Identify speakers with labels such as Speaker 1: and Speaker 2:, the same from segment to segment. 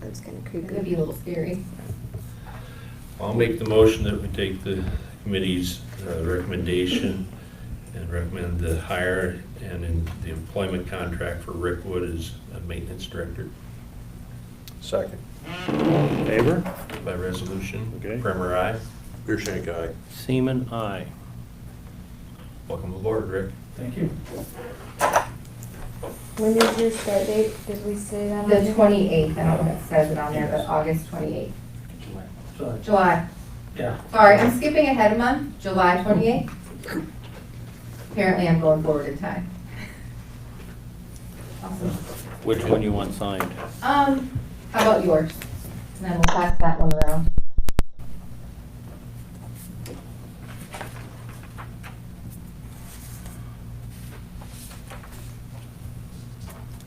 Speaker 1: It's kind of
Speaker 2: It's gonna
Speaker 1: creepy.
Speaker 2: be a little scary.
Speaker 3: I'll make the motion that we take the committee's recommendation and recommend the hire and in the employment contract for Rick Wood as a maintenance director
Speaker 4: Second.
Speaker 5: Favor?
Speaker 3: by resolution.
Speaker 5: Okay.
Speaker 3: Primer, aye.
Speaker 4: Beershank, aye.
Speaker 5: Seaman, aye.
Speaker 3: Welcome aboard, Rick.
Speaker 6: Thank you.
Speaker 1: When is your start date? Did we say that? on
Speaker 2: The
Speaker 1: here?
Speaker 2: 28th, I don't know if it says it on there, but August 28th.
Speaker 6: So,
Speaker 2: July.
Speaker 6: yeah.
Speaker 2: Sorry, I'm skipping ahead a month, July 28th. Apparently I'm going forward in time. Awesome.
Speaker 5: Which one you want signed?
Speaker 2: How about yours? And then we'll pass that one around.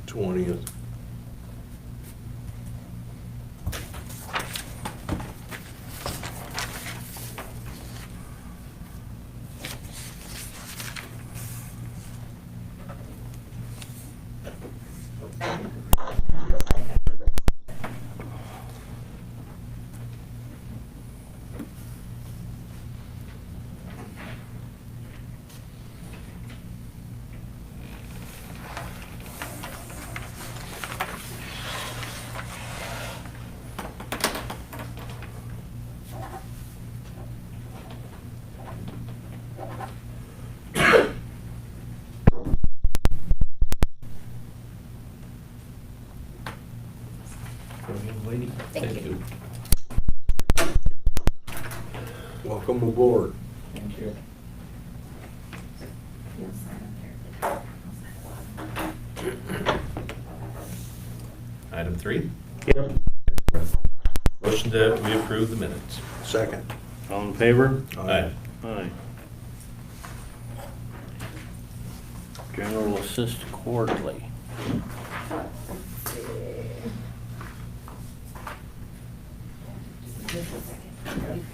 Speaker 4: Twentieth.
Speaker 3: Go ahead, lady.
Speaker 2: Thank you.
Speaker 4: Welcome aboard.
Speaker 6: Thank you.
Speaker 2: You'll sign up there.
Speaker 3: Item 3,
Speaker 5: Yep.
Speaker 3: motion that we approve the minutes.
Speaker 4: Second.
Speaker 5: All in favor?
Speaker 3: Aye.
Speaker 5: Aye. General Assist Quarterly.
Speaker 2: Just a second.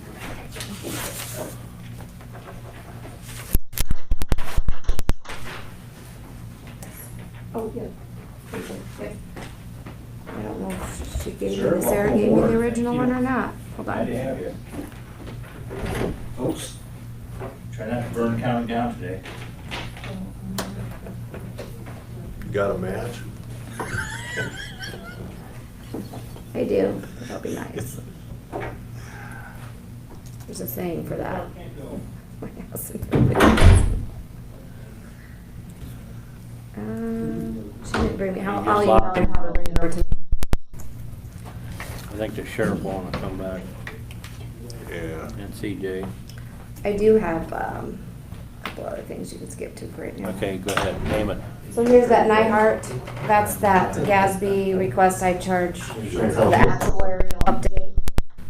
Speaker 1: Oh, yeah.
Speaker 2: Yep.
Speaker 1: I don't know if she gave me,
Speaker 6: Sure,
Speaker 1: Sarah
Speaker 6: welcome
Speaker 1: gave me
Speaker 6: aboard.
Speaker 1: the original
Speaker 6: Thank
Speaker 1: one
Speaker 6: you.
Speaker 1: or not. Hold
Speaker 6: Glad to
Speaker 1: on.
Speaker 6: have you. Folks, try not to burn county down today.
Speaker 4: You got a match?
Speaker 1: I do. That'll be nice. There's a saying for that. My house in she didn't bring me, I'll
Speaker 5: You just
Speaker 1: email
Speaker 5: locked
Speaker 1: her
Speaker 5: it.
Speaker 1: and have her bring it over to me.
Speaker 5: I think the sheriff wanna come back
Speaker 4: Yeah.
Speaker 5: and CJ.
Speaker 1: I do have, a couple other things you can skip to right now.
Speaker 5: Okay, go ahead, name it.
Speaker 1: So here's that Nyhart, that's that GASB request I charge for the actuarial update.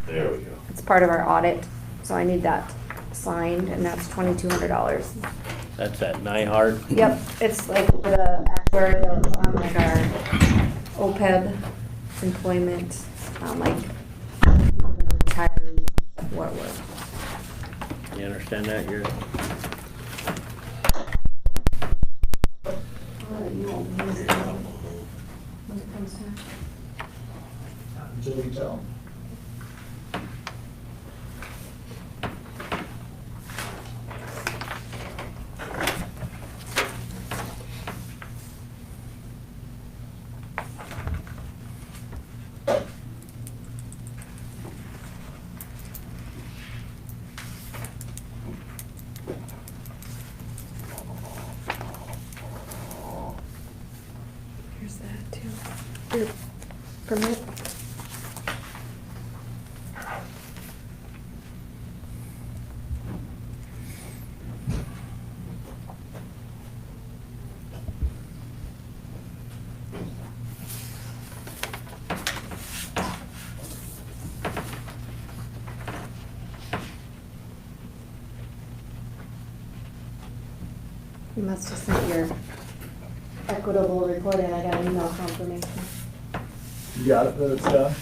Speaker 4: There we go.
Speaker 1: It's part of our audit, so I need that signed, and that's $2,200.
Speaker 5: That's at Nyhard.
Speaker 1: Yep, it's like the actuarial, like our OPEB employment, like retiree, what we're.
Speaker 5: You understand that? You're,
Speaker 6: Until we tell.
Speaker 1: Here's that too. Your permit. You must have sent your equitable report in, I got an email confirmation.
Speaker 6: You got it, that it's done?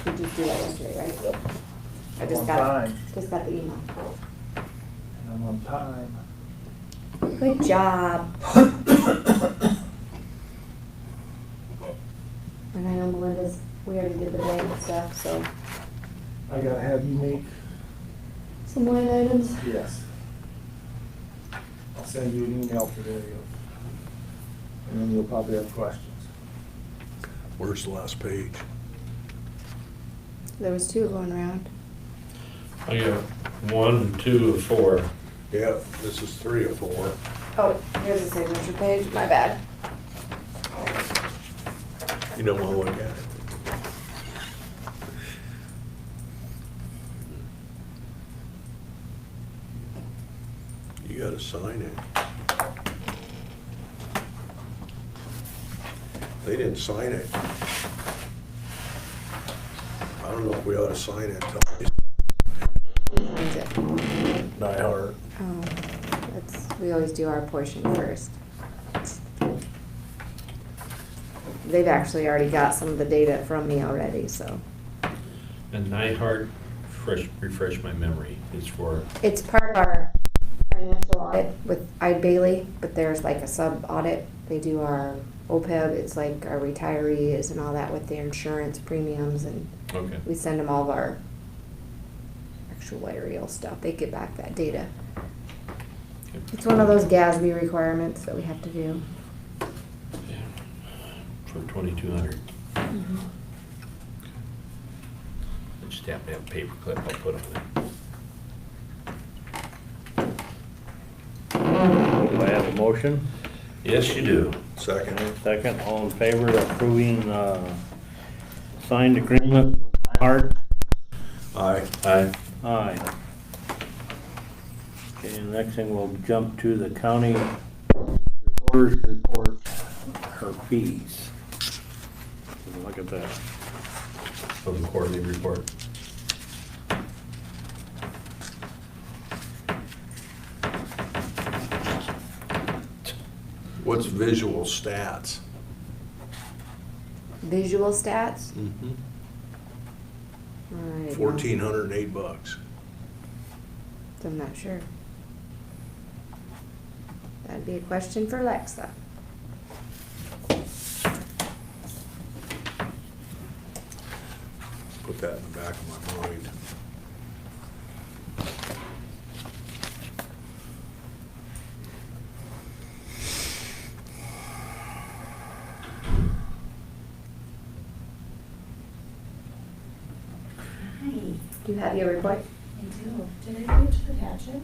Speaker 1: You just did that yesterday, right? I just
Speaker 6: On
Speaker 1: got,
Speaker 6: time.
Speaker 1: just got the email.
Speaker 6: I'm on time.
Speaker 1: Good job. And I know Melinda's We already did the bank stuff, so.
Speaker 6: I gotta have you make,
Speaker 1: Some line items?
Speaker 6: yes. I'll send you an email today. And then you'll probably have questions.
Speaker 4: Where's the last page?
Speaker 1: There was 2 going around.
Speaker 3: I got 1 and 2 of 4.
Speaker 4: Yeah, this is 3 of 4.
Speaker 1: Oh, here's the signature page, my bad.
Speaker 4: You don't want to look at it. You gotta sign it. They didn't sign it. I don't know if we ought to sign it.
Speaker 1: When's it?
Speaker 4: Nyhart.
Speaker 1: Oh, we always do our portion first. They've actually already got some of the data from me already, so.
Speaker 3: And Nyhart, refresh my memory, is for,
Speaker 1: It's part of our financial audit with Bailey, but there's like a sub-audit. They do our OPEB, it's like our retirees and all that with their insurance premiums, and
Speaker 3: okay.
Speaker 1: we send them all of our actuarial stuff. They get back that data. It's one of those GASB requirements that we have to do.
Speaker 3: Yeah. For 2,200.
Speaker 1: Mhm.
Speaker 3: I just have to have a paper clip I'll put on
Speaker 5: Do I have a motion?
Speaker 3: it. Yes, you do.
Speaker 4: Second.
Speaker 5: Second, all in favor of approving, signed agreement with Hart?
Speaker 4: Aye.
Speaker 3: Aye.
Speaker 5: Aye. Okay, the next thing, we'll jump to the county recorder's report, her fees. Look at that.
Speaker 3: Of the quarterly report.
Speaker 4: What's visual stats?
Speaker 1: Visual stats?
Speaker 4: Mm-hmm.
Speaker 1: I don't-
Speaker 4: $1,408.
Speaker 1: I'm not sure. That'd be a question for Lexa.
Speaker 4: Put that in the back of my mind.
Speaker 1: Do you have your report?
Speaker 7: I do. Did I go to attach it?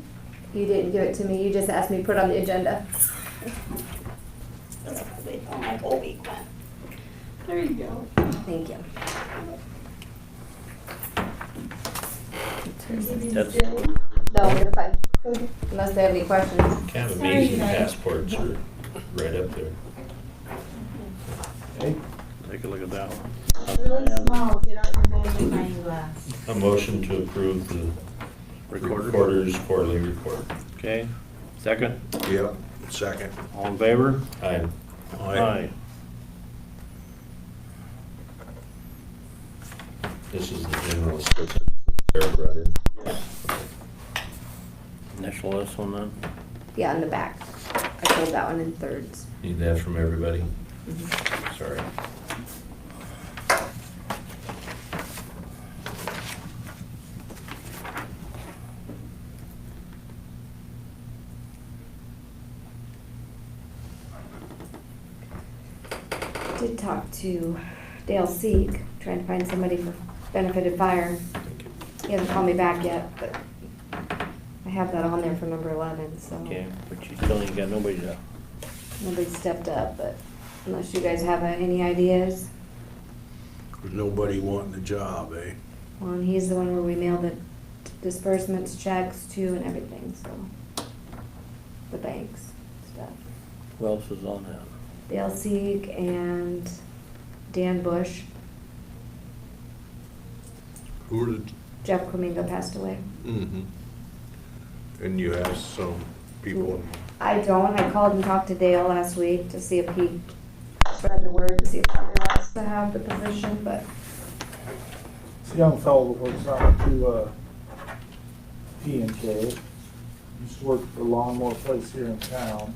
Speaker 1: You didn't give it to me, you just asked me to put it on the agenda.
Speaker 7: That's probably how my whole week went. There you go.
Speaker 1: Thank you.
Speaker 5: That's,
Speaker 1: No, we're fine. Unless they have any questions.
Speaker 3: Kind of
Speaker 7: Sorry,
Speaker 3: amazing
Speaker 7: guys.
Speaker 3: passports are right up there.
Speaker 6: Okay?
Speaker 5: take a look at that one.
Speaker 7: Really small, get out your magnifying glass.
Speaker 3: A motion to approve the recorder's quarterly report.
Speaker 5: Okay, second,
Speaker 4: Yep, second.
Speaker 5: all in favor?
Speaker 3: Aye. This is the general assistance that Sarah brought in.
Speaker 5: Initial this one then?
Speaker 1: Yeah, in the back. I told that one in thirds.
Speaker 3: Need that from everybody?
Speaker 1: Mhm.
Speaker 3: Sorry.
Speaker 1: Did talk to Dale Seek, trying to find somebody for benefited fire.
Speaker 3: Thank you.
Speaker 1: He hasn't called me back yet, but I have that on there for number 11, so.
Speaker 5: Okay, but you still ain't got nobody to,
Speaker 1: Nobody stepped up, but unless you guys have any ideas.
Speaker 4: There's nobody wanting the job, eh?
Speaker 1: Well, and he's the one where we mail the disbursements, checks to and everything, so. The banks, stuff.
Speaker 5: who else is on that?
Speaker 1: Dale Seek and Dan Bush.
Speaker 4: Who are the,
Speaker 1: Jeff Cominga passed away.
Speaker 4: mm-hmm. And you have some people,
Speaker 1: I don't. I called and talked to Dale last week to see if he spread the word, to see if somebody wants to have the position, but
Speaker 6: It's a young fellow that works on to P&K. Used to work for a lawnmower place here in town.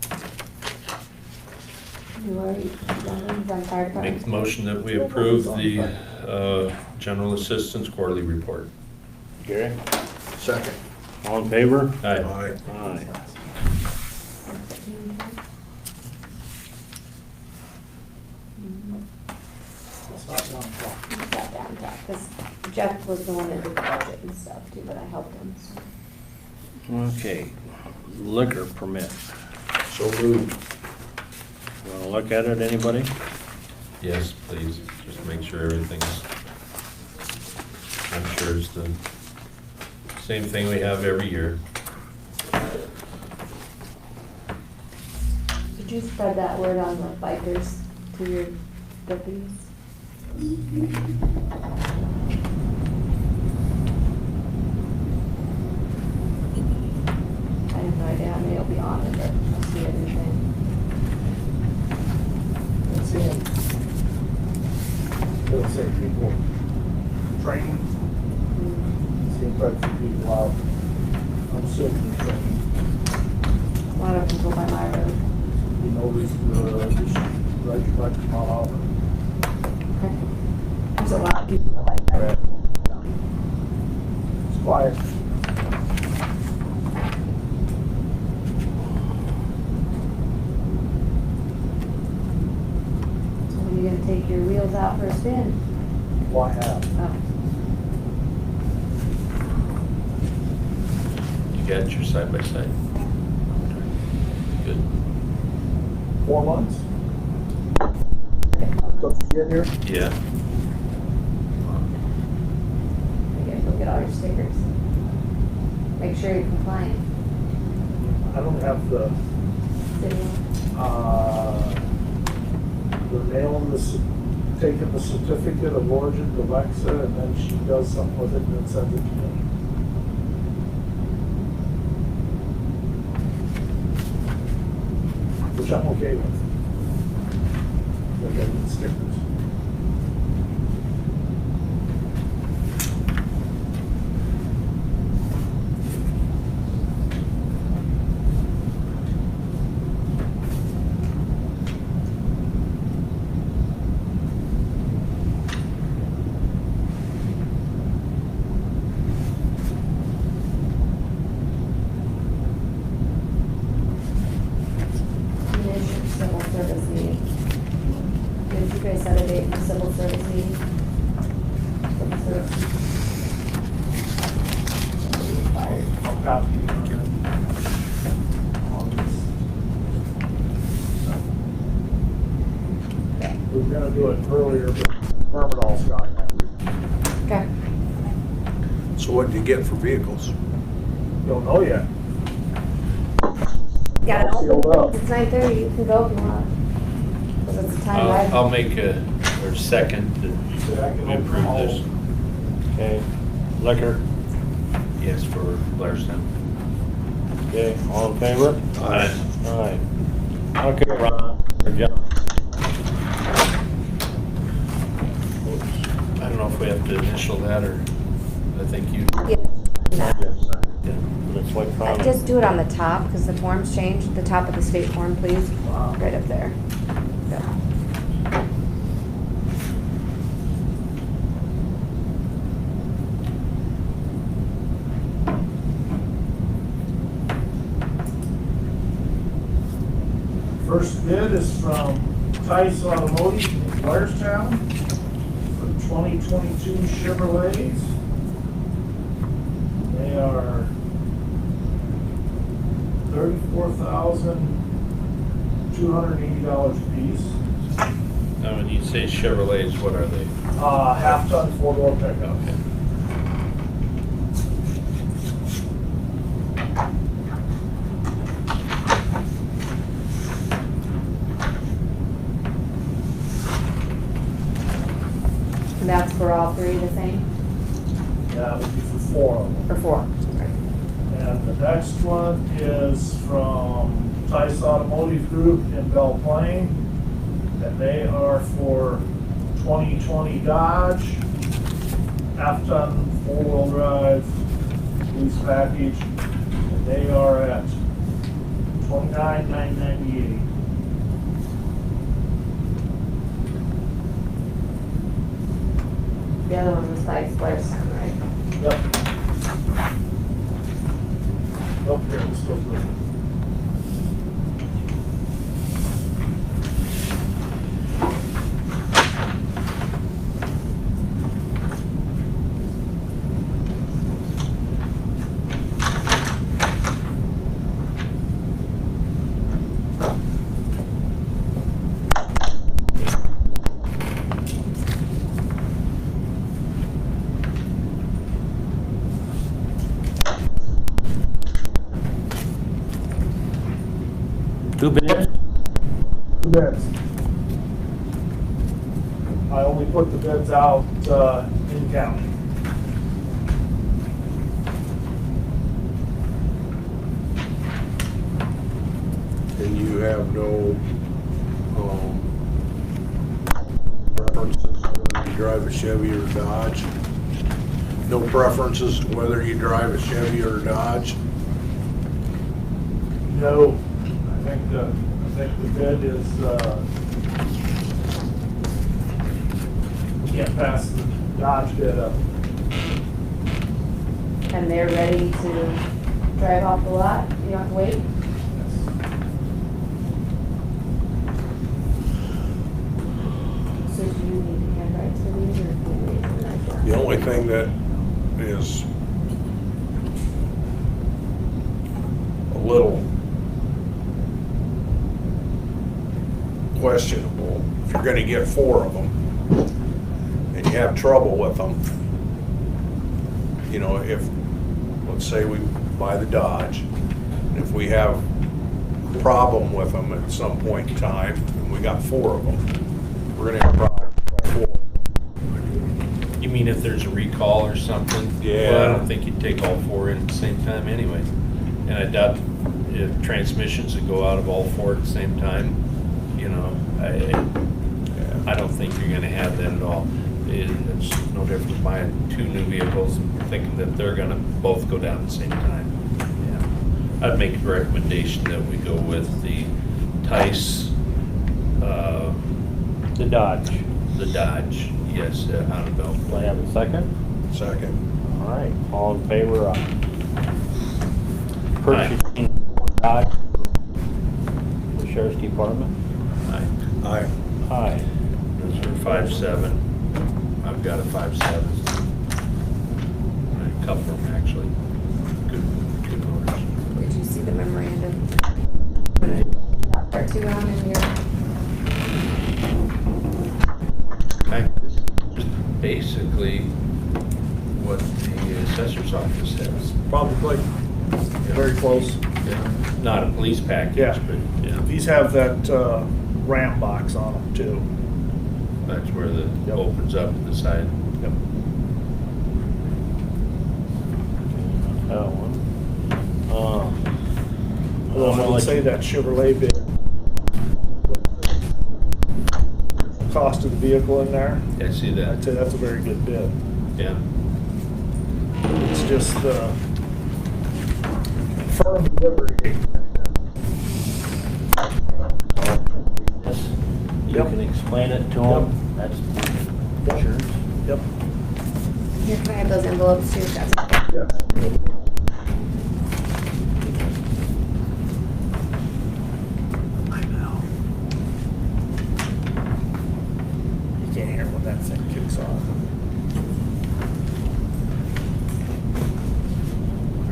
Speaker 1: You already done fire department?
Speaker 3: Make the motion that we approve the general assistance quarterly report.
Speaker 5: Gary,
Speaker 4: Second.
Speaker 5: all in favor?
Speaker 3: Aye.
Speaker 4: Aye.
Speaker 5: Aye.
Speaker 6: It's not one o'clock.
Speaker 1: Got that on top, because Jeff was the one that did the budget and stuff too, but I helped him, so.
Speaker 5: Okay, liquor permit.
Speaker 4: So moved.
Speaker 5: Want to look at it, anybody?
Speaker 3: Yes, please, just make sure everything's, I'm sure it's the same thing we have every year.
Speaker 1: Did you spread that word on the bikers to your deputies? I have no idea how many will be on it, but I'll see everything.
Speaker 6: Let's see. It'll say people training, see quite a few people out. I'm assuming training.
Speaker 1: One of them go by my road.
Speaker 6: You know, just ride your bike a mile out.
Speaker 1: There's a lot of people that like that.
Speaker 6: It's quiet.
Speaker 1: So when you gonna take your wheels out for a spin?
Speaker 6: Why have?
Speaker 1: Oh,
Speaker 3: You got your side by side? Good.
Speaker 6: 4 months? Don't you get here?
Speaker 3: Yeah.
Speaker 1: you gotta go get all your stickers. Make sure you're compliant.
Speaker 6: I don't have the mailing taking the certificate of origin to Alexa, and then she does something with it and then sends it to me. Which I'm okay with. But they need stickers.
Speaker 1: Civil service meeting. Did you guys set a date for civil service meeting? Civil service.
Speaker 6: I'll copy you on it. We were gonna do it earlier, but Myrmidal's got that.
Speaker 1: Okay.
Speaker 4: So what do you get for vehicles?
Speaker 6: Don't know yet.
Speaker 1: Got it
Speaker 6: All sealed
Speaker 1: open.
Speaker 6: up.
Speaker 1: It's 9:30, you can go if you want. Because it's a time ride.
Speaker 3: I'll make a, or second that we approve this.
Speaker 5: Okay, liquor.
Speaker 3: Yes, for Blairstown.
Speaker 5: Okay, all in favor?
Speaker 3: Aye.
Speaker 5: Aye. Okay, Ron. Or John.
Speaker 3: I don't know if we have to initial that, or I think you,
Speaker 1: Yeah.
Speaker 3: yeah.
Speaker 5: It's
Speaker 1: I
Speaker 5: electronic.
Speaker 1: just do it on the top, because the forms changed, the top of the state form, please,
Speaker 6: Wow.
Speaker 1: right up there. Yeah.
Speaker 6: First bid is from Tice Automotive in Blairstown for 2022 Chevrolets. They are $34,280 a piece.
Speaker 3: Now, when you say Chevrolets, what are they?
Speaker 6: Half-ton four-door pickup.
Speaker 3: Okay.
Speaker 1: And that's for all three the same,
Speaker 6: Yeah, it would be for 4 of them.
Speaker 1: or four?
Speaker 6: And the next one is from Tice Automotive Group in Belle Plaine. And they are for 2020 Dodge, half-ton, four-wheel drive, lease package. And they are at $29,998.
Speaker 1: The other one was by Square's son, right?
Speaker 6: Yep. Oh, here, it's still good.
Speaker 5: Two bids?
Speaker 6: Bids. I only put the bids out, in county.
Speaker 4: And you have no, preferences whether you drive a Chevy or Dodge? No preferences to whether you drive a Chevy or Dodge?
Speaker 6: No, I think the bid is, can't pass the Dodge bid up.
Speaker 1: And they're ready to drive off the lot? You don't have to wait? So do you need handwrites for these or can you wait for the next one?
Speaker 4: The only thing that is a little questionable, if you're gonna get 4 of them and you have trouble with them, you know, if, let's say we buy the Dodge, and if we have a problem with them at some point in time, and we got 4 of them, we're gonna have a problem with 4.
Speaker 3: You mean if there's a recall or something?
Speaker 4: Yeah.
Speaker 3: Well, I don't think you'd take all 4 in at the same time anyway. And I doubt if transmissions would go out of all 4 at the same time, you know, I don't think you're gonna have that at all. It's no different than buying 2 new vehicles and thinking that they're gonna both go down at the same time. Yeah. I'd make a recommendation that we go with the Tice,
Speaker 5: The Dodge.
Speaker 3: the Dodge, yes, out of
Speaker 5: Do
Speaker 3: Belleville.
Speaker 5: I have a second?
Speaker 4: Second.
Speaker 5: All right, all in favor of purchasing Dodge for the Sheriff's Department?
Speaker 4: Aye.
Speaker 5: Aye.
Speaker 3: Those are 5.7. I've got a 5.7. A couple of them actually. Good motors.
Speaker 1: Did you see the memorandum? That part 2 on in your,
Speaker 3: Just basically what the assessor's office says.
Speaker 6: Probably, very close.
Speaker 3: Yeah. Not a police package,
Speaker 6: Yeah.
Speaker 3: but yeah,
Speaker 6: These have that, ramp box on them too.
Speaker 3: that's where the
Speaker 6: Yep.
Speaker 3: opens up the side.
Speaker 6: Yep.
Speaker 5: That one.
Speaker 6: Well, I would say that Chevrolet bid. Cost of the vehicle in there,
Speaker 3: I see
Speaker 6: I'd
Speaker 3: that.
Speaker 6: say that's a very good bid.
Speaker 3: Yeah.
Speaker 6: It's just, firm delivery.
Speaker 5: This, you
Speaker 6: Yep.
Speaker 5: can explain it to them. That's insurance.
Speaker 6: Yep.
Speaker 1: here, can I have those envelopes too? That's okay.
Speaker 6: Yeah. You can't hear when that thing kicks off.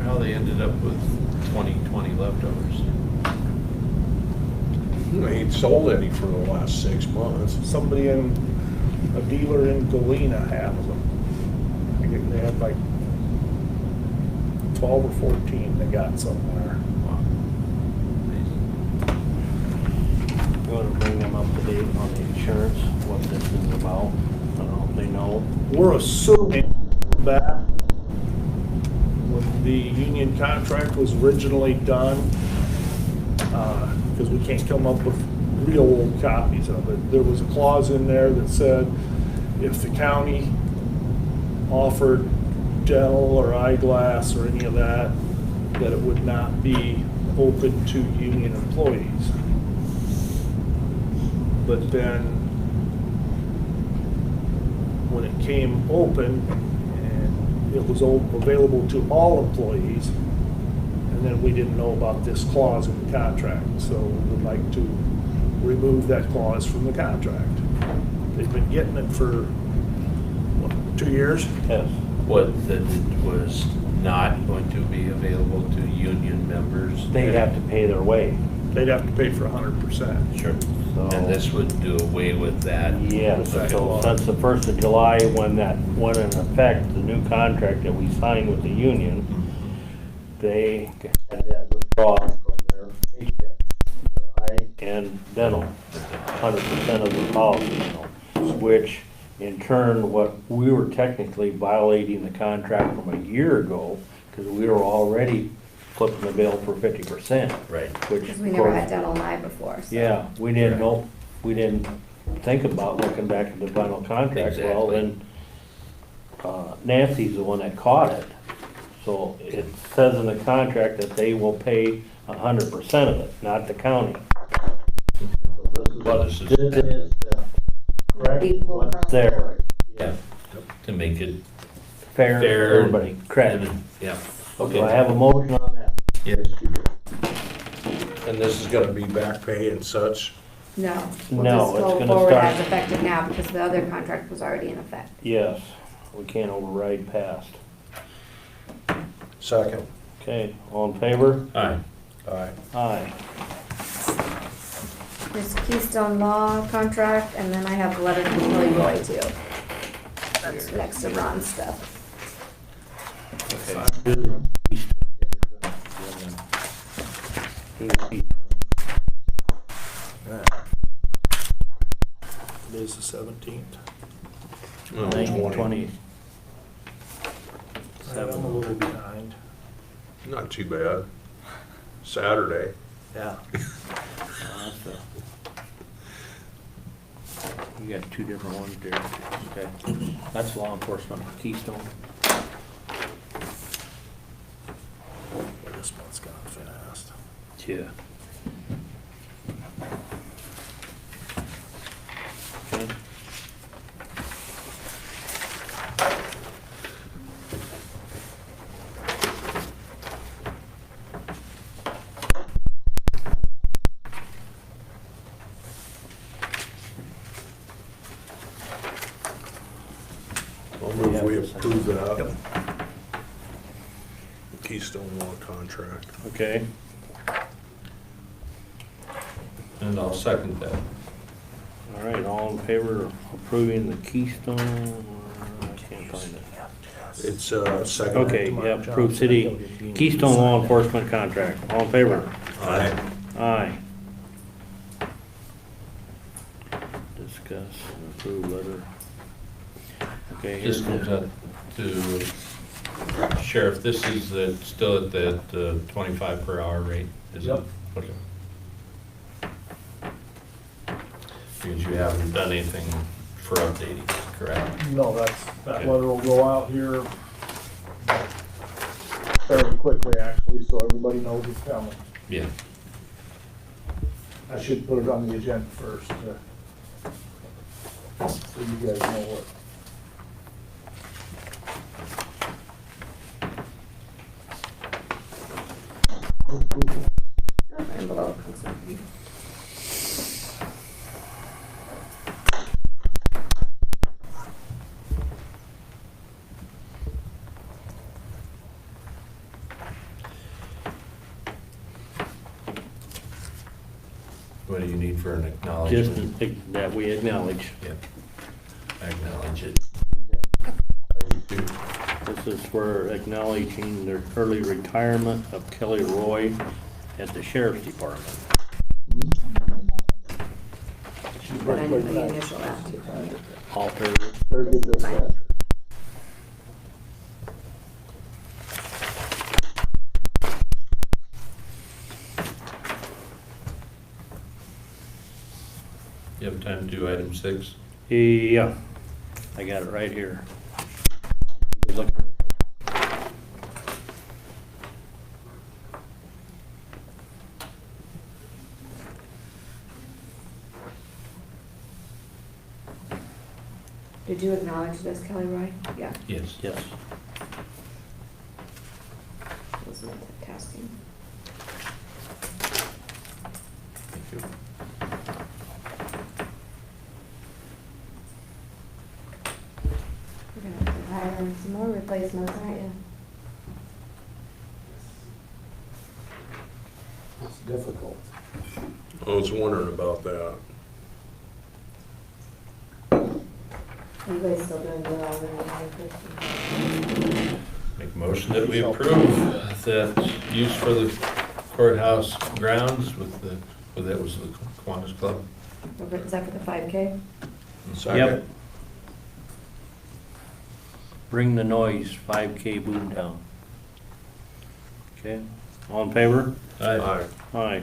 Speaker 3: How they ended up with 2020 leftovers.
Speaker 4: They ain't sold any for the last 6 months.
Speaker 6: Somebody a dealer in Galena has them. I think they had like 12 or 14 they got somewhere.
Speaker 3: Wow. Amazing.
Speaker 5: You want to bring them up to date on the insurance, what this is about? I don't know if they know.
Speaker 6: We're assuming that when the union contract was originally done, because we can't come up with real old copies of it, there was a clause in there that said if the county offered dental or eyeglass or any of that, that it would not be open to union employees. But then when it came open, and it was available to all employees, and then we didn't know about this clause in the contract, so we would like to remove that clause from the contract. They've been getting it for, what, 2 years?
Speaker 5: Yes.
Speaker 3: What, that it was not going to be available to union members?
Speaker 5: They'd have to pay their way.
Speaker 6: They'd have to pay for 100%.
Speaker 3: Sure.
Speaker 5: So-
Speaker 3: And this would do away with that?
Speaker 5: Yes,
Speaker 3: Okay.
Speaker 5: so since the 1st of July, when that went in effect, the new contract that we signed with the union, they had that withdrawn from their paycheck, their eye and dental, 100% of the policy, which in turn, what we were technically violating the contract from a year ago, because we were already flipping the bill for 50%.
Speaker 3: Right.
Speaker 5: Which,
Speaker 1: Because we
Speaker 5: of
Speaker 1: never
Speaker 5: course,
Speaker 1: had dental and eye before, so.
Speaker 5: yeah, we didn't know, we didn't think about looking back at the final contract. Well,
Speaker 3: Exactly.
Speaker 5: then Nancy's the one that caught it. So it says in the contract that they will pay 100% of it, not the county.
Speaker 3: Well, this is-
Speaker 5: This is the correct
Speaker 1: Equal
Speaker 5: what's
Speaker 1: across the
Speaker 5: there.
Speaker 1: board.
Speaker 3: Yeah, to make it
Speaker 5: Fair for
Speaker 3: fair.
Speaker 5: everybody, correct.
Speaker 3: Yeah.
Speaker 5: Okay, I have a motion on that.
Speaker 3: Yes.
Speaker 4: And this is gonna be back pay and such.
Speaker 1: No.
Speaker 5: No,
Speaker 1: We'll just
Speaker 5: it's
Speaker 1: go
Speaker 5: gonna
Speaker 1: forward
Speaker 5: start-
Speaker 1: as effective now because the other contract was already in effect.
Speaker 5: Yes, we can't override past.
Speaker 4: Second.
Speaker 5: Okay, all in favor?
Speaker 3: Aye.
Speaker 4: Aye.
Speaker 5: Aye.
Speaker 1: There's Keystone Law contract, and then I have a letter from Kelly Roy too. That's next to Ron's stuff.
Speaker 6: Today's the 17th.
Speaker 4: Oh,
Speaker 5: 20.
Speaker 6: I'm a little behind.
Speaker 4: Not too bad. Saturday.
Speaker 5: Yeah. You got two different ones there. Okay. That's law enforcement, Keystone.
Speaker 6: This month's gone fast.
Speaker 5: Yeah. Okay.
Speaker 4: I'll move we approve that. Keystone Law contract.
Speaker 5: Okay.
Speaker 3: And I'll second that.
Speaker 5: All right, all in favor of approving the Keystone? I can't find it.
Speaker 4: It's, second.
Speaker 5: Okay, yeah, approve city Keystone Law Enforcement contract. All in favor?
Speaker 4: Aye.
Speaker 5: Aye. Discuss and approve letter. Okay, here's
Speaker 3: This comes
Speaker 5: the,
Speaker 3: up to Sheriff, this is still at that 25 per hour rate, is it?
Speaker 6: Yep.
Speaker 3: Okay. Because you haven't done anything for updating, correct?
Speaker 6: No, that
Speaker 3: Okay.
Speaker 6: letter will go out here fairly quickly, actually, so everybody knows it's coming.
Speaker 3: Yeah.
Speaker 6: I should put it on the agenda first, so you guys know what.
Speaker 1: Envelope.
Speaker 3: What do you need for an
Speaker 5: just
Speaker 3: acknowledgement?
Speaker 5: that we acknowledge.
Speaker 3: Yep. I acknowledge it.
Speaker 5: This is for acknowledging the early retirement of Kelly Roy at the Sheriff's Department.
Speaker 1: But I need the initial that too.
Speaker 5: Alter,
Speaker 6: Better get this
Speaker 1: Fine.
Speaker 6: out.
Speaker 3: You have time to do item 6?
Speaker 5: yeah, I got it right here. Look.
Speaker 1: Did Did you acknowledge this, Kelly Roy? Yeah,
Speaker 3: Yes.
Speaker 5: Yes.
Speaker 1: it was multitasking.
Speaker 3: Thank you.
Speaker 1: We're gonna have to hire some more replacements, aren't you?
Speaker 6: It's difficult.
Speaker 4: I was wondering about that.
Speaker 1: Are you guys still doing good on the
Speaker 3: Make a motion that we approve that use for the courthouse grounds with the, well, that was the Kiwanis Club.
Speaker 1: Is that for the 5K?
Speaker 4: Second?
Speaker 5: Bring the noise, 5K Boomtown. Okay, all in favor?
Speaker 4: Aye.
Speaker 5: Aye.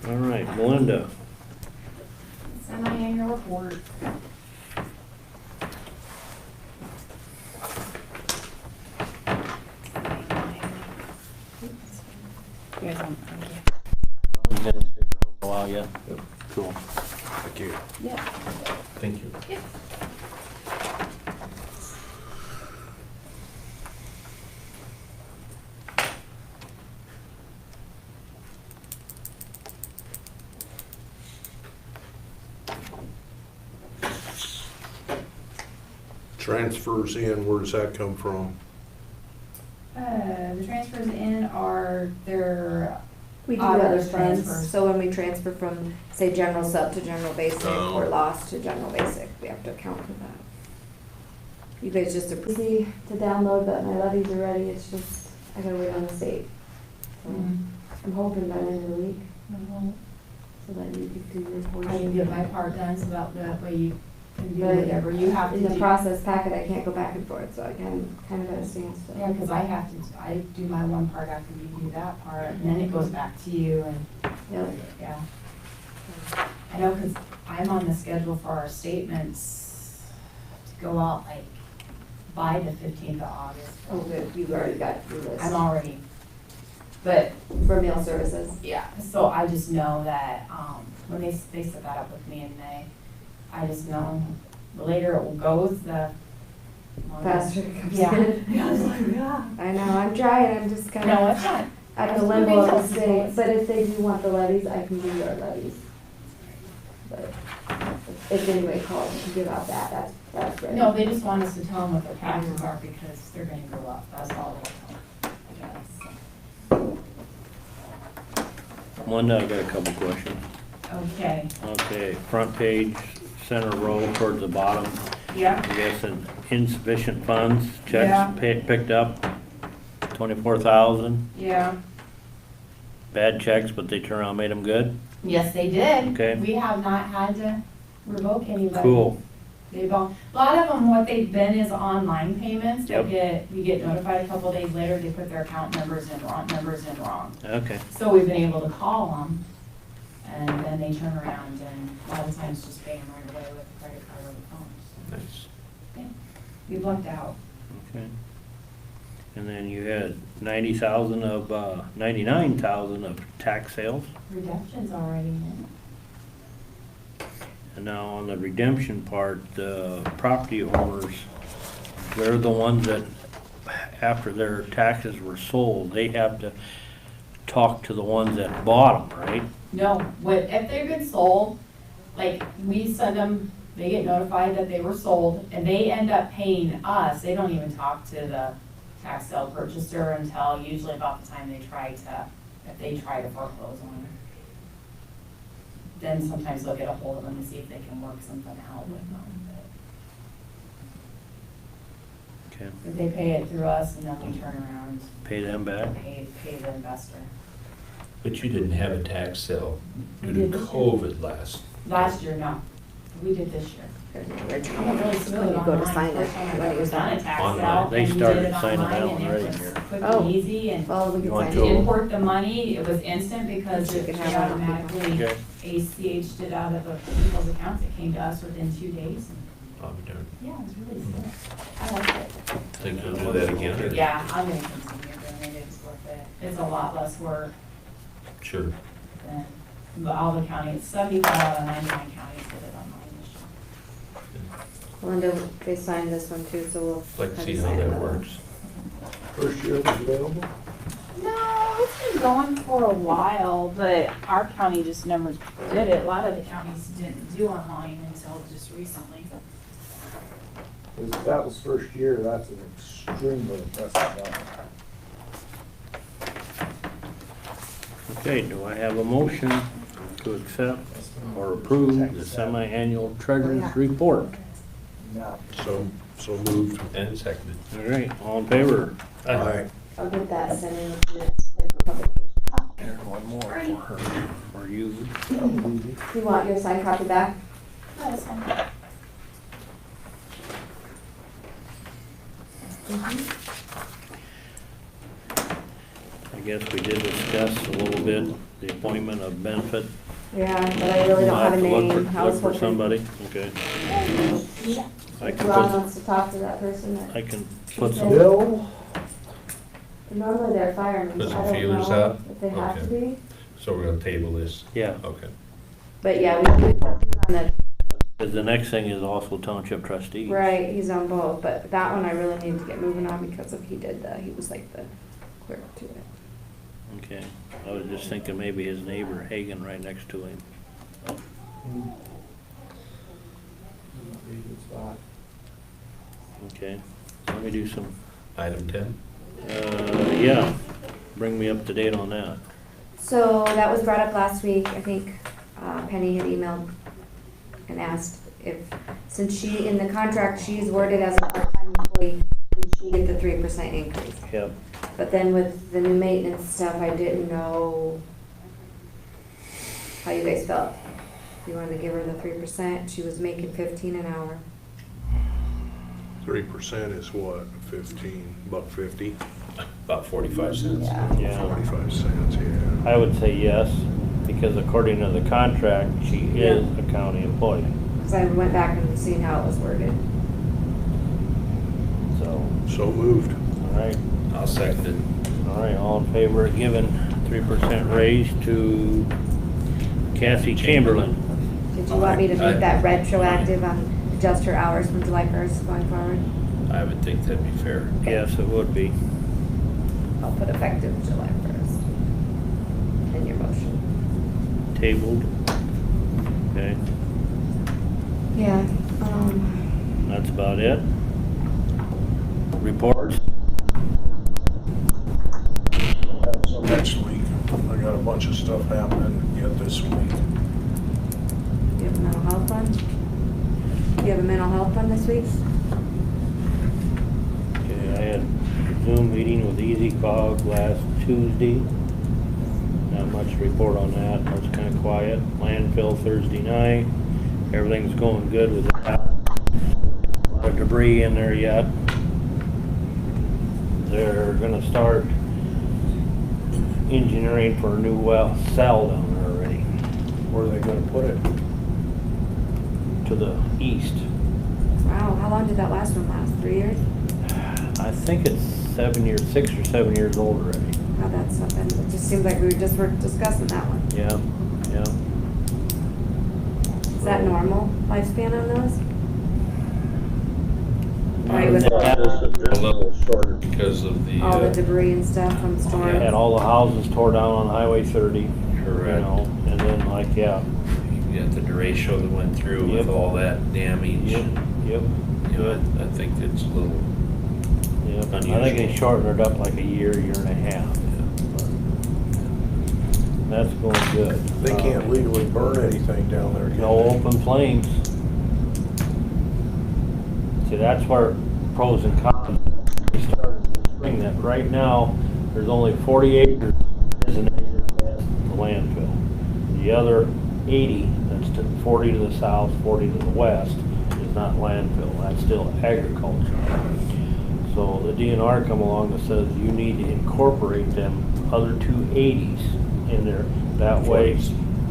Speaker 5: All right, Melinda.
Speaker 2: Semi-annual report.
Speaker 7: You guys want, thank
Speaker 5: You been here for a while yet? Cool.
Speaker 4: Thank you.
Speaker 7: you. Yeah.
Speaker 3: Thank you.
Speaker 4: Transfers in, where does that come from?
Speaker 2: The transfers in are their,
Speaker 1: We do
Speaker 2: Auditor's
Speaker 1: other funds,
Speaker 2: transfers.
Speaker 1: so when we transfer from, say, general sub to general basic,
Speaker 4: Oh.
Speaker 1: or loss to general basic, we have to account for that. You guys just approve to download, but my levies are ready, it's just, I gotta wait on the state. So, I'm hoping by the end of the week, so that you can do your portion.
Speaker 2: I can get my part done, so that way you can do
Speaker 1: But
Speaker 2: whatever you have to
Speaker 1: in
Speaker 2: do.
Speaker 1: the process packet, I can't go back and forth, so I kind of at a standstill.
Speaker 2: Yeah, because I do my one part after you do that part, and then it goes back to you, and,
Speaker 1: Yep.
Speaker 2: yeah. I know, because I'm on the schedule for our statements to go out like by the 15th of August.
Speaker 1: Oh, good, you've already got your list.
Speaker 2: I'm already, but,
Speaker 1: For meal services.
Speaker 2: yeah, so I just know that, when they set that up with me in May, I just know the later it goes, the
Speaker 1: Faster it comes
Speaker 2: Yeah.
Speaker 1: in.
Speaker 2: Yeah, I was like, yeah.
Speaker 1: I know, I'm trying, I'm just kind
Speaker 2: No,
Speaker 1: of
Speaker 2: it's not.
Speaker 1: at the limbo of the state, but if they do want the levies, I can give you our levies. But if anybody calls, you can give out that's great.
Speaker 2: No, they just want us to tell them what their taxes are because they're gonna go up, that's all they tell them, I guess.
Speaker 5: Melinda, I got a couple questions.
Speaker 2: Okay,
Speaker 5: Okay, front page, center row towards the bottom.
Speaker 2: yeah,
Speaker 5: I guess insufficient funds,
Speaker 2: Yeah.
Speaker 5: checks picked up, 24,000.
Speaker 2: yeah.
Speaker 5: Bad checks, but they turned around and made them good.
Speaker 2: Yes, they did.
Speaker 5: Okay.
Speaker 2: We have not had to revoke anybody.
Speaker 5: Cool.
Speaker 2: They've all, a lot of them, what they've been is online payments.
Speaker 5: Yep.
Speaker 2: We get notified a couple days later, they put their account numbers in wrong.
Speaker 5: Okay,
Speaker 2: So we've been able to call them, and then they turn around and a lot of times just pay them right away with a credit card or the phone.
Speaker 3: Nice.
Speaker 2: We've lucked out.
Speaker 5: okay. And then you had 90,000 of, 99,000 of tax sales.
Speaker 2: Redemption's already in.
Speaker 5: And now on the redemption part, the property owners, they're the ones that, after their taxes were sold, they have to talk to the ones that bought them, right?
Speaker 2: No, if they've been sold, like, we send them, they get notified that they were sold, and they end up paying us. They don't even talk to the tax sale purchaser until usually about the time if they try to foreclose on them. Then sometimes they'll get a hold of them and see if they can work something out with them.
Speaker 5: Okay,
Speaker 2: But they pay it through us, and then we turn around
Speaker 5: pay them back.
Speaker 2: and pay the investor.
Speaker 3: But you didn't have a tax sale
Speaker 2: We
Speaker 3: due
Speaker 2: did
Speaker 3: to
Speaker 2: this year.
Speaker 3: COVID last.
Speaker 2: Last year, no. We did this year.
Speaker 1: There's an
Speaker 2: I'm
Speaker 1: original.
Speaker 2: really smooth
Speaker 1: When you go to
Speaker 2: online.
Speaker 1: sign it,
Speaker 2: First time I've
Speaker 1: when
Speaker 2: ever
Speaker 1: you
Speaker 2: done
Speaker 1: sign
Speaker 2: a
Speaker 1: it.
Speaker 2: tax
Speaker 3: Online.
Speaker 2: sale,
Speaker 5: They
Speaker 2: and we did
Speaker 5: started
Speaker 2: it
Speaker 5: signing
Speaker 2: online,
Speaker 5: that
Speaker 2: and
Speaker 5: one
Speaker 2: it
Speaker 5: right
Speaker 2: was
Speaker 5: here.
Speaker 2: quick
Speaker 1: Oh.
Speaker 2: and easy, and
Speaker 1: Well, we
Speaker 5: You
Speaker 1: can
Speaker 5: want
Speaker 1: sign
Speaker 5: to-
Speaker 1: it.
Speaker 2: import the money, it was instant because
Speaker 1: You
Speaker 2: it
Speaker 1: can
Speaker 2: they
Speaker 1: have one.
Speaker 2: automatically
Speaker 5: Okay.
Speaker 2: ACH'd it out of the people's accounts. It came to us within 2 days. and
Speaker 3: I'll be darned.
Speaker 2: Yeah, it was really slick. I liked it.
Speaker 3: Think you'll do that again? or-
Speaker 2: Yeah, I'm gonna continue doing it. It's it's a lot less work
Speaker 3: Sure.
Speaker 2: than all the counties, 75 out of 99 counties did it online this year.
Speaker 1: Linda, they signed this one too, so we'll.
Speaker 3: Like to
Speaker 1: have
Speaker 3: see
Speaker 1: you
Speaker 3: how
Speaker 1: sign
Speaker 3: that
Speaker 1: another one.
Speaker 3: works.
Speaker 6: First year was available?
Speaker 7: No, it's been going for a while, but our county just never did it. A lot of the counties didn't do online until just recently.
Speaker 6: If that was first year, that's an extremely impressive number.
Speaker 5: Okay, do I have a motion to accept or approve the semi-annual treasurer's report?
Speaker 6: No.
Speaker 4: So moved.
Speaker 3: And seconded.
Speaker 5: All right, all in favor?
Speaker 4: Aye.
Speaker 1: I'll get that sent in with minutes for publication.
Speaker 5: There's one more for her, for you.
Speaker 1: You want your signed copy back?
Speaker 7: No, that's fine.
Speaker 5: I guess we did discuss a little bit the appointment of benefit.
Speaker 1: Yeah, but I really don't have a
Speaker 5: We'll have to
Speaker 1: name. I was
Speaker 5: look for
Speaker 1: hoping
Speaker 5: somebody, okay.
Speaker 7: Yeah.
Speaker 5: I can
Speaker 1: Ron
Speaker 5: put,
Speaker 1: wants to talk to that person.
Speaker 5: I can put some,
Speaker 6: Bill?
Speaker 1: Normally they're firemen,
Speaker 3: Put
Speaker 1: so
Speaker 3: some
Speaker 1: I don't
Speaker 3: feelers
Speaker 1: know
Speaker 3: out?
Speaker 1: if they have to
Speaker 3: Okay.
Speaker 1: be.
Speaker 3: So we're gonna table this?
Speaker 5: yeah,
Speaker 3: Okay.
Speaker 1: But yeah, we on the,
Speaker 5: 'cause the next thing is also township trustees.
Speaker 1: right, he's on both, but that one I really need to get moving on because of he was like the clerk to it.
Speaker 5: Okay, I was just thinking maybe his neighbor Hagan right next to him. Okay, let me do some,
Speaker 3: Item 10?
Speaker 5: yeah, bring me up to date on that.
Speaker 1: So that was brought up last week. I think Penny had emailed and asked if, since she, in the contract, she's worded as a part-time employee, would she get the 3% increase?
Speaker 5: Yep,
Speaker 1: But then with the new maintenance stuff, I didn't know how you guys felt. You wanted to give her the 3%. She was making 15 an hour.
Speaker 4: 3% is what, 15, $1.50?
Speaker 3: About 45 cents.
Speaker 5: yeah.
Speaker 4: 45 cents, yeah.
Speaker 5: I would say yes, because according to the contract, she is a county employee,
Speaker 1: Because I went back and seen how it was worded.
Speaker 5: so,
Speaker 4: So moved.
Speaker 5: all right.
Speaker 3: I'll second it.
Speaker 5: All right, all in favor of giving 3% raise to Kathy Chamberlain?
Speaker 1: Did you want me to make
Speaker 3: Aye.
Speaker 1: that retroactive on adjust her hours from July 1st going forward?
Speaker 3: I would think that'd be fair.
Speaker 5: Yes, it would be.
Speaker 1: I'll put effective July 1st in your motion.
Speaker 5: Tabled. Okay,
Speaker 1: Yeah,
Speaker 5: that's about it. Reports?
Speaker 4: So next week, I got a bunch of stuff happening yet this week.
Speaker 1: you have a mental health one? You have a mental health one this week?
Speaker 5: Okay, I had a Zoom meeting with EasyCog last Tuesday. Not much to report on that, it was kinda quiet. Landfill Thursday night, everything's going good with that. A lot of debris in there yet. They're gonna start engineering for a new well cell down there already,
Speaker 4: Where are they gonna put it?
Speaker 5: to the east.
Speaker 1: Wow, how long did that last one last? 3 years?
Speaker 5: I think it's 6 or 7 years old already.
Speaker 1: How that's something, it just seems like we were discussing that one.
Speaker 5: Yeah, yeah.
Speaker 1: Is that normal lifespan on those? Right,
Speaker 5: Um,
Speaker 1: with
Speaker 5: they had us at
Speaker 3: A little shorter because of the.
Speaker 1: all the debris and stuff from storms?
Speaker 5: Had all the houses tore down on Highway 30, you
Speaker 3: Correct.
Speaker 5: know, and then like, yeah,
Speaker 3: You got the derecho that went through with
Speaker 5: Yep.
Speaker 3: all that damage.
Speaker 5: yep, yep,
Speaker 3: You know, I think it's a little,
Speaker 5: yep. I think they shortened it up like a year and a half. That's going good.
Speaker 4: They can't legally burn anything down there, can
Speaker 5: No
Speaker 4: they?
Speaker 5: open flames. See, that's where pros and cons. We started to spring that. Right now, there's only 40 acres, is an acre past the landfill. The other 80, that's to 40 to the south, 40 to the west, is not landfill. That's still agriculture. So the DNR come along and says you need to incorporate them other two 80s in there. That way,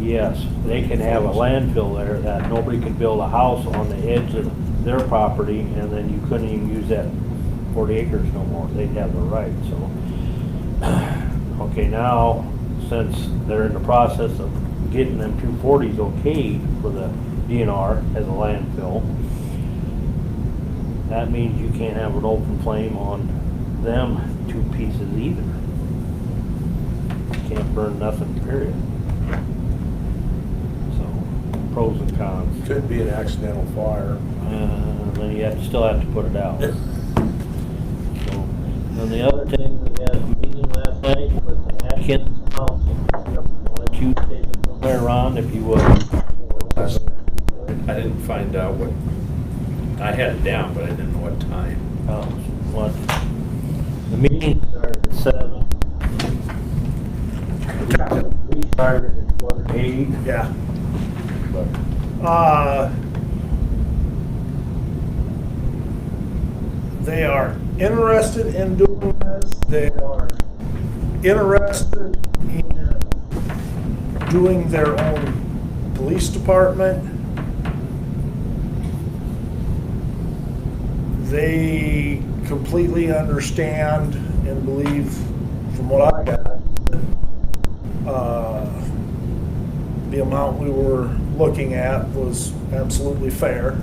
Speaker 5: yes, they can have a landfill there that nobody can build a house on the edge of their property, and then you couldn't even use that 40 acres no more. They'd have the right, so. Okay, now, since they're in the process of getting them 240s okayed for the DNR as a landfill, that means you can't have an open flame on them two pieces either. You can't burn nothing, period. So, pros and cons.
Speaker 4: Could be an accidental fire.
Speaker 5: Then you still have to put it out. So, and the other thing, we had a meeting last night with the Atkins Council. I'll let you take it from there, Ron, if you would.
Speaker 3: I didn't find out what, I had it down, but I didn't know what time.
Speaker 5: What? The meeting started at 7. We started at 8.
Speaker 6: Yeah.
Speaker 5: But
Speaker 6: They are interested in doing this. They are interested in doing their own police department. They completely understand and believe, from what I got, the amount we were looking at was absolutely fair.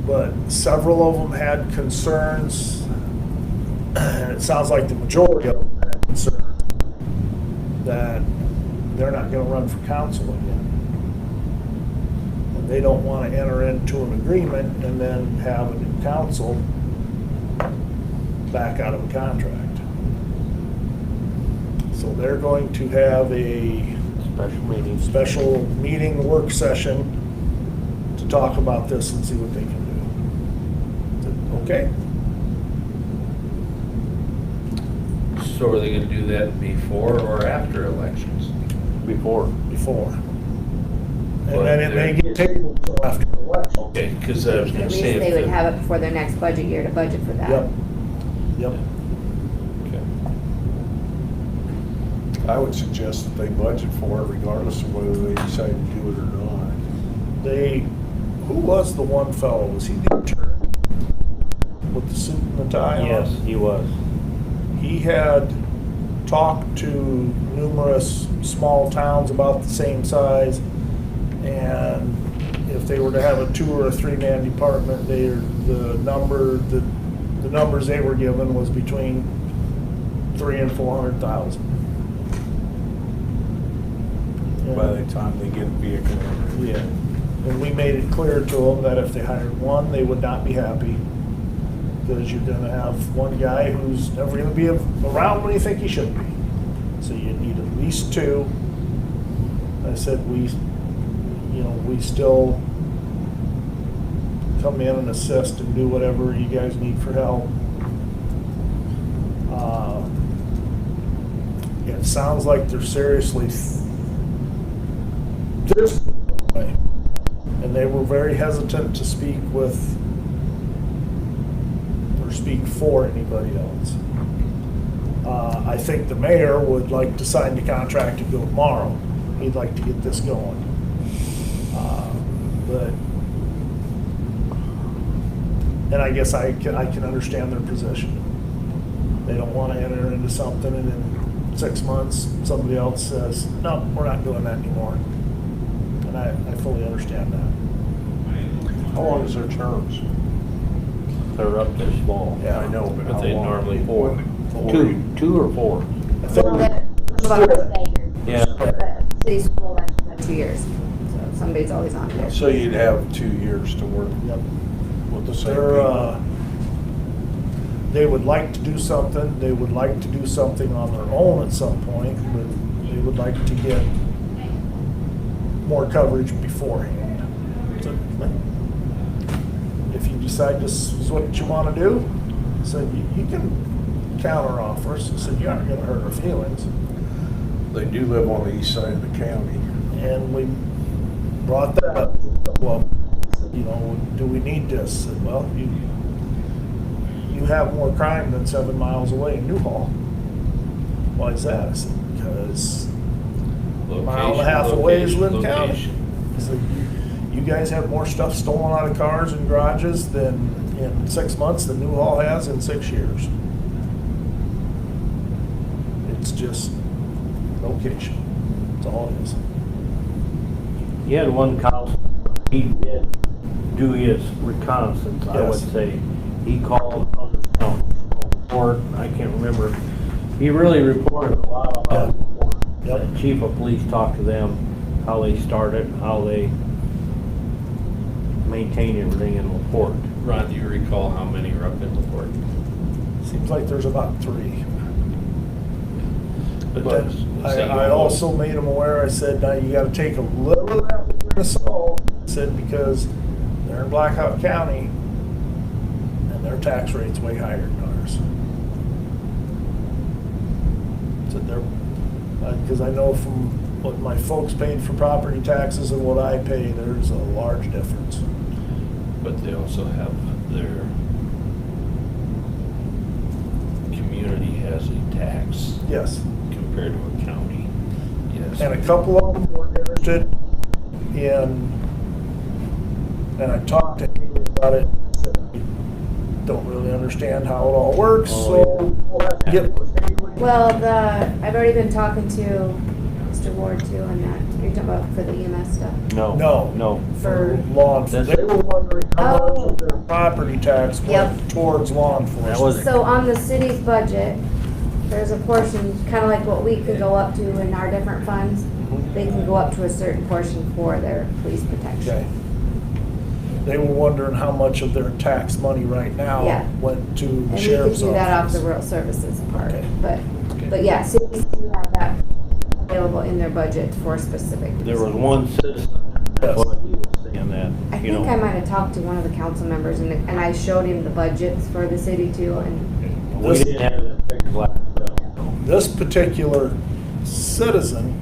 Speaker 6: But several of them had concerns, and it sounds like the majority of them had concerns that they're not gonna run for council again. And they don't wanna enter into an agreement and then have a new council back out of a contract. So they're going to have a special meeting, work session to talk about this and see what they can do. Okay?
Speaker 3: So are they gonna do that before or after elections?
Speaker 5: before.
Speaker 6: Before. And then it may get tabled until after the election.
Speaker 3: Okay, because I was
Speaker 1: At
Speaker 3: gonna
Speaker 1: least
Speaker 3: say. if
Speaker 1: they would
Speaker 3: the-
Speaker 1: have it before their next budget year to budget for that.
Speaker 6: Yep. Yep.
Speaker 3: Okay.
Speaker 4: I would suggest that they budget for it regardless of whether they decide to do it or not.
Speaker 6: Who was the one fellow? Was he the attorney with the suit and the tie on?
Speaker 5: Yes, he was.
Speaker 6: He had talked to numerous small towns about the same size, and if they were to have a 2 or a 3-man department, the numbers they were given was between 300,000 and 400,000.
Speaker 4: By the time they get a vehicle.
Speaker 6: Yeah, and we made it clear to them that if they hired one, they would not be happy, because you're gonna have one guy who's never gonna be around when you think he should be. So you need at least 2. I said, we still come in and assist and do whatever you guys need for help. It sounds like they're seriously and they were very hesitant to speak with or speak for anybody else. I think the mayor would like to sign the contract and go tomorrow. He'd like to get this going. And I guess I can understand their position. They don't want to enter into something and in 6 months, somebody else says, no, we're not doing that anymore. And I fully understand that.
Speaker 4: How long is their terms?
Speaker 5: They're up this fall.
Speaker 6: Yeah.
Speaker 4: I know, but
Speaker 3: But
Speaker 4: how
Speaker 3: they
Speaker 4: long?
Speaker 3: normally-
Speaker 5: 4. 2 or 4.
Speaker 6: I think
Speaker 5: Yeah.
Speaker 1: City's full election in 2 years, so somebody's always on there.
Speaker 4: So you'd have 2 years to work
Speaker 6: Yep.
Speaker 4: with the same
Speaker 6: They're,
Speaker 4: people.
Speaker 6: they would like to do something, they would like to do something on their own at some point, but they would like to get more coverage beforehand. So, if you decide this is what you want to do, so you can counter offers, so you aren't going to hurt our feelings.
Speaker 4: They do live on the east side of the county.
Speaker 6: And we brought that up. Well, do we need this? I said, well, you have more crime than 7 miles away in Newhall. Why is that? I said, because a mile and a half away is Lynn County.
Speaker 3: Location.
Speaker 6: I said, you guys have more stuff stolen out of cars and garages than in 6 months than Newhall has in 6 years. It's just location. That's all it is.
Speaker 5: He had one council, he did do his reconnaissance, I would
Speaker 6: Yes.
Speaker 5: say. He called other counties, or, I can't remember. He really reported a lot about it.
Speaker 6: Yep.
Speaker 5: The chief of police talked to them, how they started, how they maintain everything in LaPorte.
Speaker 3: Ron, do you recall how many are up in LaPorte?
Speaker 6: Seems like there's about 3. But
Speaker 3: But
Speaker 6: then
Speaker 3: say
Speaker 6: I
Speaker 3: you-
Speaker 6: also made them aware, I said, now you gotta take a little of that with a grain of salt. I said, because they're in Blackhawk County and their tax rate's way higher than ours. Said they're, because I know from what my folks paid for property taxes and what I pay, there's a large difference.
Speaker 3: But they also have their community has a tax
Speaker 6: Yes.
Speaker 3: compared to a county. Yes.
Speaker 6: And a couple of them were interested in, and I talked to Haley about it, said, "We don't really understand how it all works,
Speaker 5: Oh,
Speaker 6: so we'll have to get with Haley."
Speaker 1: Well, I've already been talking to Mr. Ward too on that. You're talking about for the EMS stuff?
Speaker 5: No.
Speaker 6: No.
Speaker 5: No.
Speaker 1: For,
Speaker 6: Law enforcement, they were wondering how much
Speaker 1: Oh.
Speaker 6: of their property tax
Speaker 1: Yep.
Speaker 6: went towards law enforcement.
Speaker 5: That was-
Speaker 1: so on the city's budget, there's a portion, kind of like what we could go up to in our different funds. They can go up to a certain portion for their police
Speaker 6: Okay.
Speaker 1: protection.
Speaker 6: They were wondering how much of their tax money right
Speaker 1: Yeah.
Speaker 6: now went to the
Speaker 1: And we could
Speaker 6: sheriff's
Speaker 1: do that off
Speaker 6: office.
Speaker 1: the rural services part,
Speaker 6: Okay.
Speaker 1: but yeah, cities do have that available in their budget for specific reasons.
Speaker 5: There was one citizen, that's what he was saying that,
Speaker 1: I
Speaker 5: you
Speaker 1: think I
Speaker 5: know.
Speaker 1: might have talked to one of the council members and I showed him the budgets for the city too, and
Speaker 5: We didn't have the figures last time.
Speaker 6: This particular citizen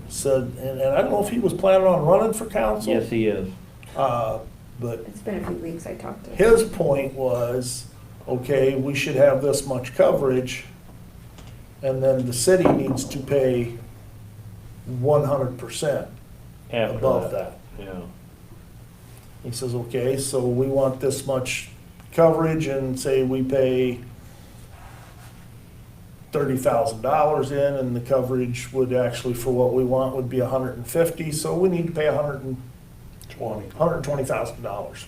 Speaker 6: said, and I don't know if he was planning on running for council.
Speaker 5: Yes, he is.
Speaker 6: But
Speaker 1: it's been a few weeks I talked to him.
Speaker 6: his point was, okay, we should have this much coverage, and then the city needs to pay 100%
Speaker 5: After
Speaker 6: above that.
Speaker 5: Yeah.
Speaker 6: He says, okay, so we want this much coverage, and say we pay $30,000 in, and the coverage would actually, for what we want, would be 150, so we need to pay $120,000.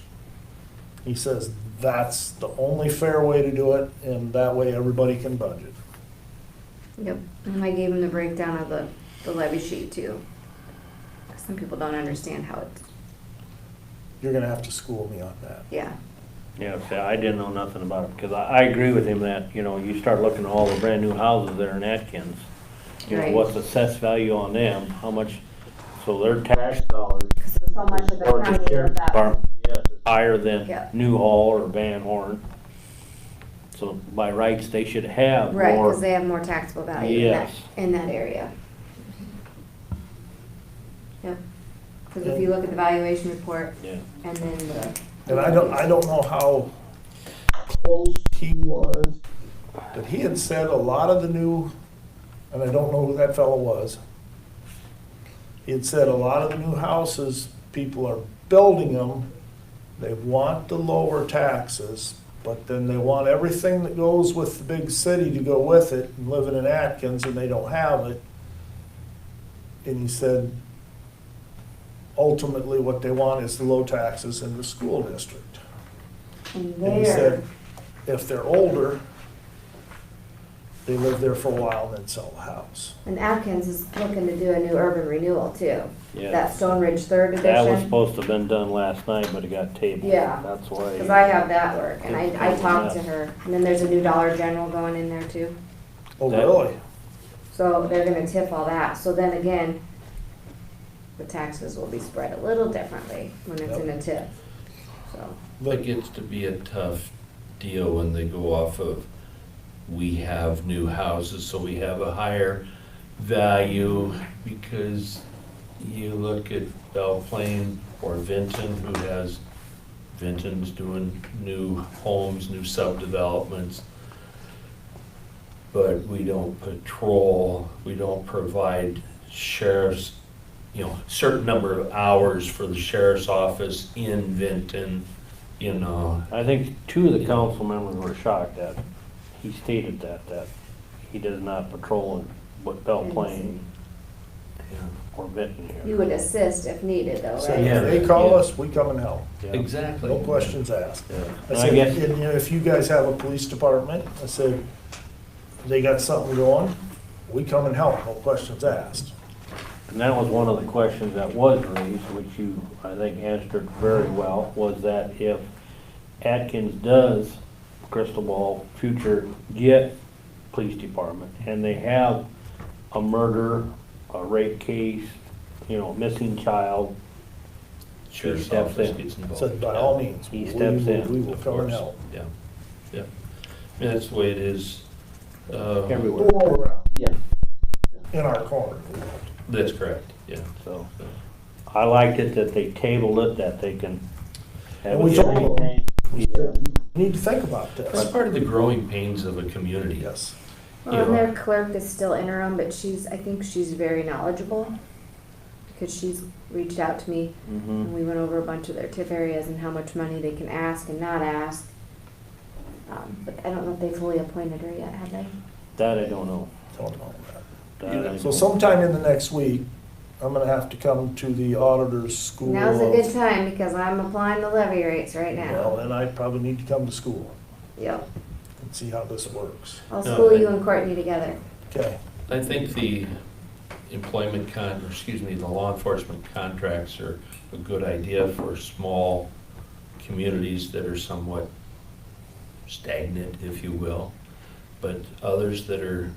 Speaker 6: He says that's the only fair way to do it, and that way everybody can budget.
Speaker 1: Yep, and I gave him the breakdown of the levy sheet too. Some people don't understand how it's,
Speaker 6: You're gonna have to school me on that.
Speaker 1: yeah.
Speaker 5: Yeah, see, I didn't know nothing about it, because I agree with him that, you know, you start looking at all the brand new houses there in Atkins. You know,
Speaker 1: Right.
Speaker 5: what's the assessed value on them, how much, so their tax dollars.
Speaker 1: Because so much of the
Speaker 5: Or the
Speaker 1: county
Speaker 5: sheriff's
Speaker 1: is that.
Speaker 5: department, yes, is higher than
Speaker 1: Yeah.
Speaker 5: Newhall or Van Horn. So by rights, they should have
Speaker 1: Right,
Speaker 5: more.
Speaker 1: because they have more taxable value in that,
Speaker 5: Yes.
Speaker 1: in that area. Yep, because if you look at the valuation report
Speaker 5: Yeah.
Speaker 1: and then the.
Speaker 6: And I don't know how close he was, but he had said a lot of the new, and I don't know who that fellow was. He had said a lot of the new houses, people are building them, they want the lower taxes, but then they want everything that goes with the big city to go with it, and living in Atkins, and they don't have it. And he said, ultimately, what they want is the low taxes in the school district.
Speaker 1: And
Speaker 6: And he
Speaker 1: there,
Speaker 6: said, if they're older, they live there for a while and then sell the house.
Speaker 1: and Atkins is looking to do a new urban renewal too.
Speaker 5: Yeah.
Speaker 1: That Stone Ridge third
Speaker 5: That was
Speaker 1: edition.
Speaker 5: supposed to have been done last night, but it got tabled.
Speaker 1: Yeah.
Speaker 5: That's why.
Speaker 1: Because I have that work, and I
Speaker 5: It's
Speaker 1: talked to
Speaker 5: a mess.
Speaker 1: her, and then there's a new Dollar General going in there too.
Speaker 6: Oh,
Speaker 5: That-
Speaker 6: really?
Speaker 1: So they're gonna tip all that, so then again, the taxes will be spread a little differently when it's in a tip, so.
Speaker 3: It gets to be a tough deal when they go off of, we have new houses, so we have a higher value, because you look at Belle Plaine or Vinton, who has, Vinton's doing new homes, new subdevelopments, but we don't patrol, we don't provide sheriff's, you know, certain number of hours for the sheriff's office in Vinton, you know.
Speaker 5: I think two of the council members were shocked at, he stated that he does not patrol in Belle Plaine
Speaker 3: Yeah.
Speaker 5: or Benton
Speaker 1: You
Speaker 5: here.
Speaker 1: would assist if needed though,
Speaker 6: So
Speaker 1: right?
Speaker 3: Yeah.
Speaker 6: if they call us, we come and help.
Speaker 5: Yeah.
Speaker 3: Exactly.
Speaker 6: No questions asked.
Speaker 5: Yeah.
Speaker 6: I
Speaker 5: And I
Speaker 6: said,
Speaker 5: guess,
Speaker 6: and, you know, if you guys have a police department, I said, they got something going, we come and help, no questions asked.
Speaker 5: and that was one of the questions that was raised, which you, I think, answered very well, was that if Atkins does, crystal ball, future, get police department, and they have a murder, a rape case, you know, missing child,
Speaker 3: Sheriff's
Speaker 5: steps
Speaker 3: office
Speaker 5: in.
Speaker 3: gets involved.
Speaker 6: Said, by all means,
Speaker 5: He
Speaker 6: we
Speaker 5: steps in,
Speaker 6: we will
Speaker 3: Of
Speaker 6: come and
Speaker 3: course.
Speaker 6: help.
Speaker 3: Yeah, yeah. I mean, that's the way it is.
Speaker 5: everywhere.
Speaker 6: All around,
Speaker 5: Yeah.
Speaker 6: in our corner.
Speaker 3: That's correct, yeah.
Speaker 5: So, I liked it that they tabled it, that they can have.
Speaker 6: And we
Speaker 5: a
Speaker 6: told them.
Speaker 5: Yeah.
Speaker 6: You need to think about
Speaker 3: That's
Speaker 6: this.
Speaker 3: part of the growing pains of a community.
Speaker 6: Yes.
Speaker 1: Well, and their clerk is still interim, but I think she's very knowledgeable. Because she's reached out to me and
Speaker 5: Mhm.
Speaker 1: we went over a bunch of their tip areas and how much money they can ask and not ask. But I don't know if they fully appointed her yet, have they?
Speaker 5: That I don't know.
Speaker 6: Don't know that.
Speaker 5: That I
Speaker 6: So
Speaker 5: don't-
Speaker 6: sometime in the next week, I'm gonna have to come to the auditor's school.
Speaker 1: Now's a
Speaker 6: of-
Speaker 1: good time because I'm applying the levy rates right
Speaker 6: Well,
Speaker 1: now.
Speaker 6: then I probably need to come to school
Speaker 1: Yep.
Speaker 6: and see how this works.
Speaker 1: I'll
Speaker 3: No,
Speaker 1: school
Speaker 3: I-
Speaker 1: you and Courtney together.
Speaker 6: Okay.
Speaker 3: I think the the law enforcement contracts are a good idea for small communities that are somewhat stagnant, if you will. But others that are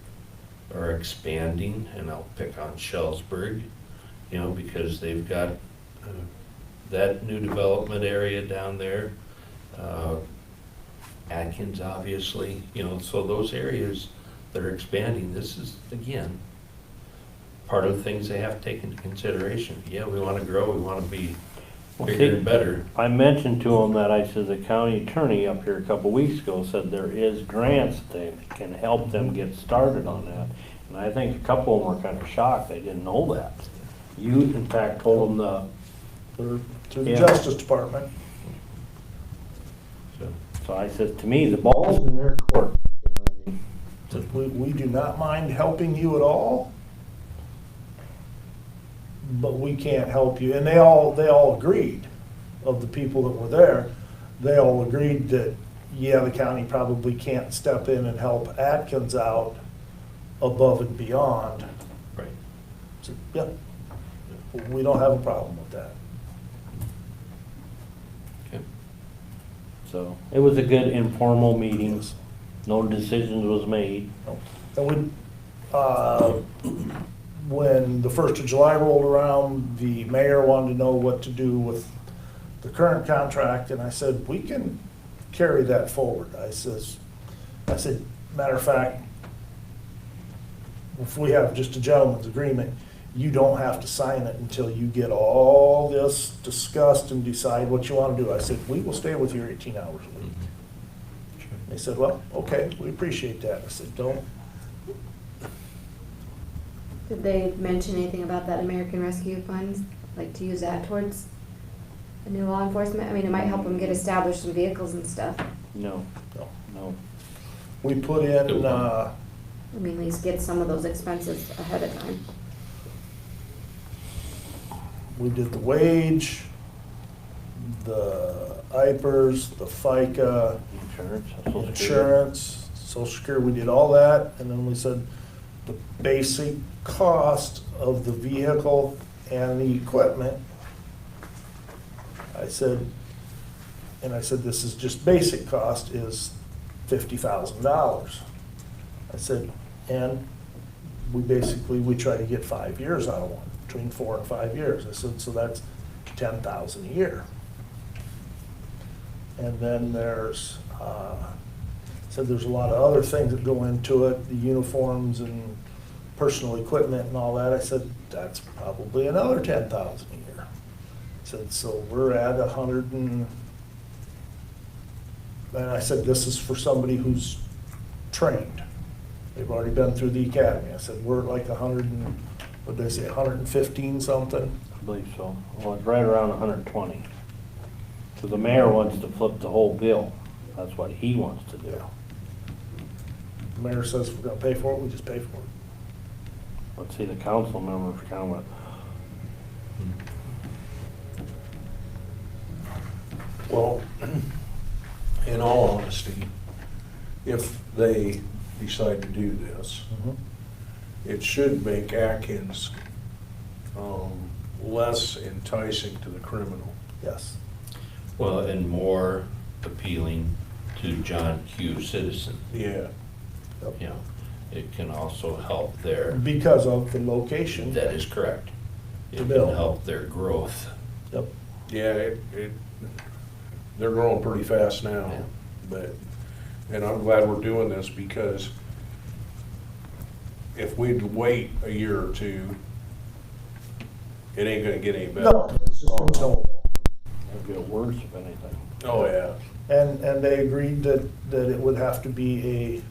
Speaker 3: expanding, and I'll pick on Shellsburg, you know, because they've got that new development area down there. Atkins, obviously, you know, so those areas that are expanding, this is, again, part of the things they have to take into consideration. Yeah, we want to grow, we want to be
Speaker 5: Well,
Speaker 3: bigger
Speaker 5: see,
Speaker 3: and better.
Speaker 5: I mentioned to him that I said the county attorney up here a couple weeks ago said there is grants that can help them get started on that. And I think a couple of them were kind of shocked, they didn't know that. You, in fact, told them
Speaker 6: Through the
Speaker 5: Yeah.
Speaker 6: Justice Department.
Speaker 3: So,
Speaker 5: so I said, to me, the ball's in their court. You know what I mean?
Speaker 6: We do not mind helping you at all, but we can't help you. And they all agreed, of the people that were there, they all agreed that, yeah, the county probably can't step in and help Atkins out above and beyond.
Speaker 3: right.
Speaker 6: So, yeah, we don't have a problem with that.
Speaker 3: Okay.
Speaker 5: So, it was a good informal meeting, no decisions was made.
Speaker 6: And when the 1st of July rolled around, the mayor wanted to know what to do with the current contract, and I said, we can carry that forward. I said, matter of fact, if we have just a gentleman's agreement, you don't have to sign it until you get all this discussed and decide what you want to do. I said, we will stay with you 18 hours a week. They said, well, okay, we appreciate that. I said, don't.
Speaker 1: Did they mention anything about that American Rescue Funds? Like to use that towards a new law enforcement? I mean, it might help them get established in vehicles and stuff.
Speaker 5: No,
Speaker 6: No.
Speaker 5: no.
Speaker 6: We put in,
Speaker 1: I mean, at least get some of those expenses ahead of time.
Speaker 6: we did the wage, the IPERS, the FICA,
Speaker 5: Insurance, Social Security.
Speaker 6: insurance, Social Security, we did all that, and then we said the basic cost of the vehicle and the equipment. I said, this is just basic cost is $50,000. I said, and we try to get 5 years out of one, between 4 and 5 years. I said, so that's $10,000 a year. And then there's a lot of other things that go into it, the uniforms and personal equipment and all that. I said, that's probably another $10,000 a year. I said, so we're at 100 and I said, this is for somebody who's trained. They've already been through the academy. I said, we're at like 100 and, what did I say, 115 something?
Speaker 5: I believe so. Well, it's right around 120. So the mayor wants to flip the whole bill. That's what he wants to do.
Speaker 6: The mayor says if we're gonna pay for it, we just pay for it.
Speaker 5: Let's see the council members comment.
Speaker 4: Well, in all honesty, if they decide to do this, it should make Atkins less enticing to the criminal.
Speaker 6: Yes.
Speaker 3: Well, and more appealing to John Q. citizen.
Speaker 4: Yeah.
Speaker 3: You know, it can also help their,
Speaker 6: Because of the location.
Speaker 3: that is correct. It can
Speaker 6: build.
Speaker 3: help their growth.
Speaker 6: Yep.
Speaker 4: Yeah, they're growing pretty fast now,
Speaker 3: Yeah.
Speaker 4: but, and I'm glad we're doing this because if we'd wait a year or two, it ain't gonna get any better.
Speaker 6: No, it's just gonna snowball.
Speaker 5: It'll get worse if anything.
Speaker 4: Oh, yeah.
Speaker 6: And they agreed that it would have to be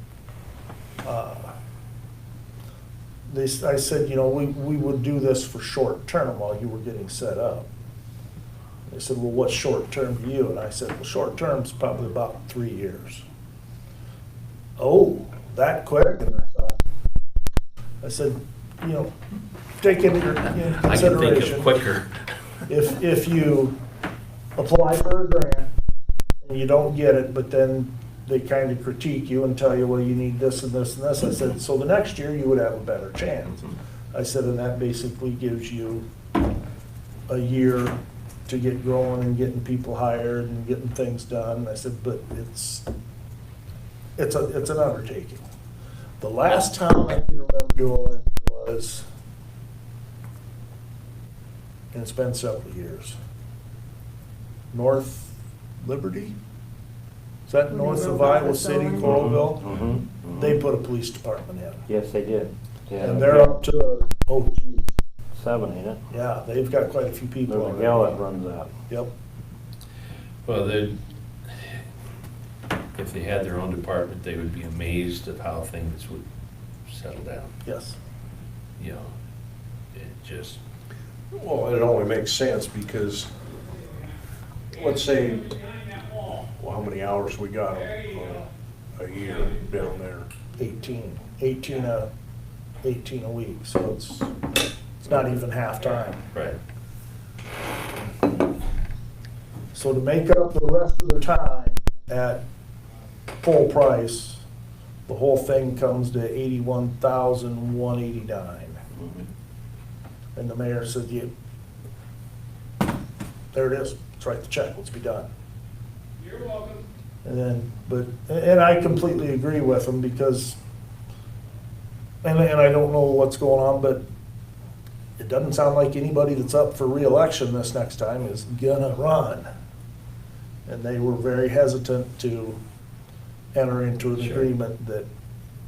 Speaker 6: I said, you know, we would do this for short term while you were getting set up. They said, well, what's short term to you? And I said, well, short term's probably about 3 years. Oh, that quick? And I said, you know, take into
Speaker 3: I can think
Speaker 6: consideration.
Speaker 3: of quicker.
Speaker 6: If you apply for a grant and you don't get it, but then they kind of critique you and tell you, well, you need this and this and this. I said, so the next year you would have a better chance. I said, and that basically gives you a year to get growing and getting people hired and getting things done. I said, but it's an undertaking. The last time I can remember doing it was, and it's been several years, North Liberty? Is that
Speaker 1: When
Speaker 6: north
Speaker 1: they
Speaker 6: of
Speaker 1: rolled out
Speaker 6: Iowa
Speaker 1: the
Speaker 6: City,
Speaker 1: zone?
Speaker 6: Coralville?
Speaker 5: Mhm.
Speaker 6: They put a police department in.
Speaker 5: Yes, they did. Yeah.
Speaker 6: And they're up to, oh geez,
Speaker 5: 7, ain't it?
Speaker 6: yeah, they've got quite a few people
Speaker 5: There's
Speaker 6: on
Speaker 5: a gal that
Speaker 6: it.
Speaker 5: runs that.
Speaker 6: Yep,
Speaker 3: Well, if they had their own department, they would be amazed at how things would settle down.
Speaker 6: yes.
Speaker 3: You know, it just,
Speaker 4: Well, it only makes sense because, let's say, well, how many hours we got a year down there?
Speaker 6: 18 a week, so it's not even half-time.
Speaker 3: right.
Speaker 6: So to make up the rest of their time at full price, the whole thing comes to $81,189.
Speaker 5: Mhm.
Speaker 6: And the mayor said, yeah, there it is, let's write the check, let's be done.
Speaker 2: You're welcome.
Speaker 6: And then, and I completely agree with him because, and I don't know what's going on, but it doesn't sound like anybody that's up for reelection this next time is gonna run. And they were very hesitant to enter into an
Speaker 3: Sure.
Speaker 6: agreement that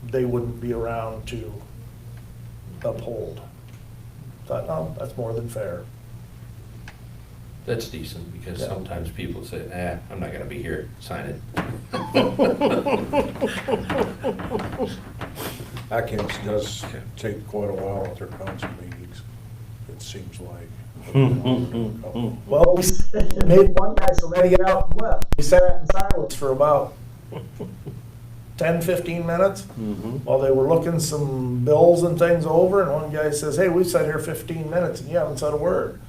Speaker 6: they wouldn't be around to uphold. Thought, no, that's more than fair.
Speaker 3: That's decent, because
Speaker 6: Yeah.
Speaker 3: sometimes people say, I'm not gonna be here, sign it.
Speaker 4: Atkins does take quite a while at their council meetings, it seems like.
Speaker 6: Well, we made one guy so ready to get out and left. We sat in silence for about 10, 15 minutes
Speaker 5: Mhm.
Speaker 6: while they were looking some bills and things over, and one guy says, hey, we sat here 15 minutes and you haven't said a word.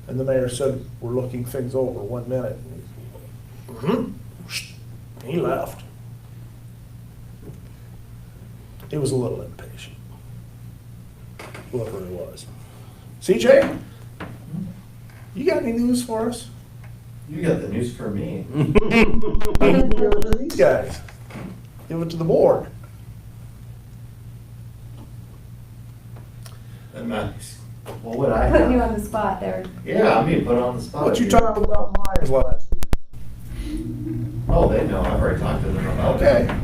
Speaker 6: And the mayor said, we're looking things over, 1 minute. And he left. He was a little impatient, whoever he was. CJ, you got any news for us?
Speaker 8: You got the news for me.
Speaker 6: Give it to these guys. Give it to the board.
Speaker 8: What would I
Speaker 1: Putting you
Speaker 8: have?
Speaker 1: on the spot there.
Speaker 8: Yeah, I'm being put on the spot.
Speaker 6: What you
Speaker 8: here.
Speaker 6: talking about Myers last week?
Speaker 8: Oh, they know, I've already talked to them about it.
Speaker 6: Okay.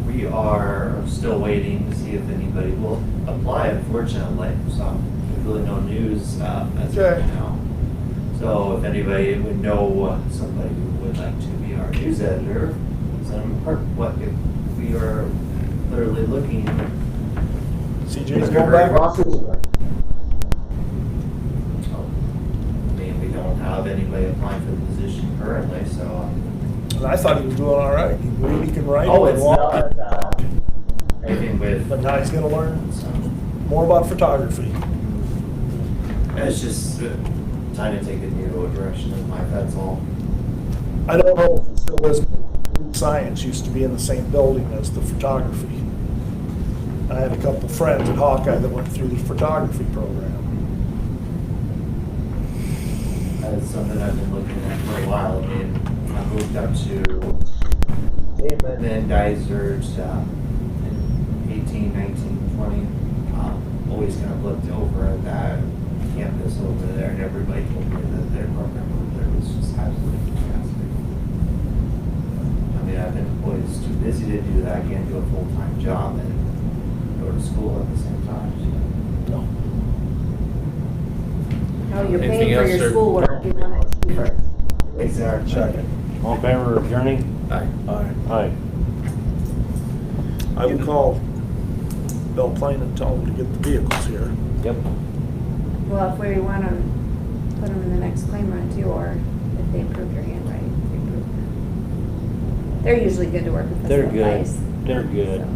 Speaker 8: We are still waiting to see if anybody will apply, unfortunately, so there's really no news, as of
Speaker 6: Okay.
Speaker 8: right now. So if anybody would know somebody who would like to be our news editor, send them what if we are literally looking.
Speaker 6: CJ's going back off his way.
Speaker 8: I mean, we don't have anybody applying for the position currently, so
Speaker 6: and I thought he was doing all right. He really can write.
Speaker 8: Oh,
Speaker 6: and
Speaker 8: it's
Speaker 6: walk.
Speaker 8: not, anything with,
Speaker 6: But now he's gonna learn
Speaker 8: so,
Speaker 6: more about photography.
Speaker 8: it's just time to take a new direction in life, that's all.
Speaker 6: I don't know if it still is. Science used to be in the same building as the photography. I had a couple friends at Hawkeye that went through the photography program.
Speaker 8: That's something I've been looking at for a while. I mean, I moved up to Damon and Dysart in 18, 19, 20. Always kind of looked over at that campus over there, and everybody told me that their program over there was just absolutely fantastic. I mean, I've been always too busy to do that. I can't do a full-time job and go to school at the same time. So.
Speaker 1: No, you're
Speaker 3: Anything
Speaker 1: paying for
Speaker 3: else,
Speaker 1: your
Speaker 3: sir?
Speaker 1: schoolwork, you want it cheaper.
Speaker 8: Exactly.
Speaker 6: Second.
Speaker 5: All in favor of adjourning?
Speaker 3: Aye.
Speaker 6: Aye.
Speaker 5: Aye.
Speaker 6: I will call Bell Plain and tell them to get the vehicles here.
Speaker 5: Yep.
Speaker 1: Well, if we want to put them in the next claim run too, or if they improve your handwriting, if they improve. They're usually good to work with.
Speaker 5: They're
Speaker 1: with
Speaker 5: good.
Speaker 1: ice,
Speaker 5: They're good.
Speaker 1: so.